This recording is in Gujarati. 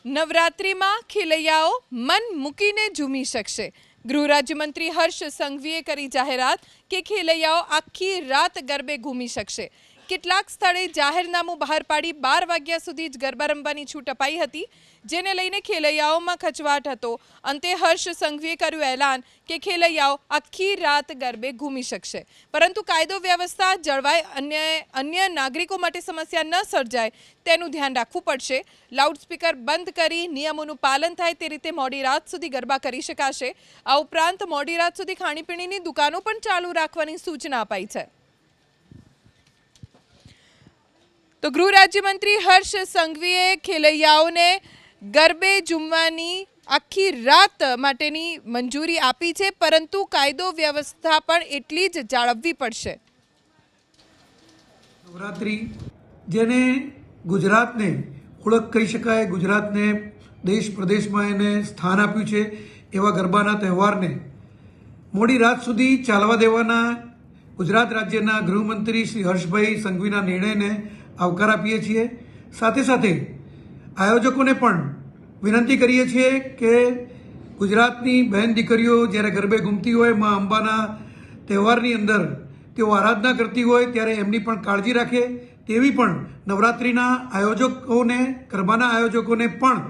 નવરાત્રિમાં ખેલૈયાઓ મન મૂકીને ઝૂમી શકશે। ગૃહ રાજ્યમંત્રી હર્ષ સંઘવીએ કરી જાહેરાત કે ખેલૈયાઓ આખી રાત ગરબે ઘૂમી શકશે। કેટલાક સ્થળે જાહેરનામું બહાર પાડી 12 વાગ્યા સુધી જ ગરબા રમવાની છૂટ અપાઈ હતી, જેને લઈને ખેલૈયાઓમાં ખચવાટ હતો। અંતે હર્ષ સંઘવીએ કર્યું એલાન કે ખેલૈયાઓ આખી રાત ગરબે ઘૂમી શકશે, પરંતુ કાયદો વ્યવસ્થા જળવાય, અન્ય નાગરિકો માટે સમસ્યા ન સર્જાય તેનું ધ્યાન રાખવું પડશે। લાઉડસ્પીકર બંધ કરી નિયમોનું પાલન થાય તે રીતે મોડી રાત સુધી ગરબા કરી શકાશે। આ ઉપરાંત મોડી રાત સુધી ખાણીપીણીની દુકાનો પણ ચાલુ રાખવાની સૂચના અપાઈ છે। તો ગૃહ રાજ્યમંત્રી હર્ષ સંઘવીએ ખેલૈયાઓને ગરબે ઝૂમવાની આખી રાત માટેની મંજૂરી આપી છે, પરંતુ કાયદો વ્યવસ્થા પણ એટલી જ જાળવવી પડશે। નવરાત્રી જેને ગુજરાતને ઓળખ કહી શકાય, ગુજરાતને દેશ પ્રદેશમાં એને સ્થાન આપ્યું છે, એવા ગરબાના તહેવારને મોડી રાત સુધી ચાલવા દેવાના ગુજરાત રાજ્યના ગૃહમંત્રી શ્રી હર્ષભાઈ સંઘવીના નિર્ણયને આવકાર આપીએ છીએ। સાથે સાથે આયોજકોને પણ વિનંતી કરીએ છીએ કે ગુજરાતની બહેન દીકરીઓ જ્યારે ગરબે ઘૂમતી હોય, મા અંબાના તહેવારની અંદર તેઓ આરાધના કરતી હોય ત્યારે એમની પણ કાળજી રાખે, તેવી પણ નવરાત્રિના આયોજકોને, ગરબાના આયોજકોને પણ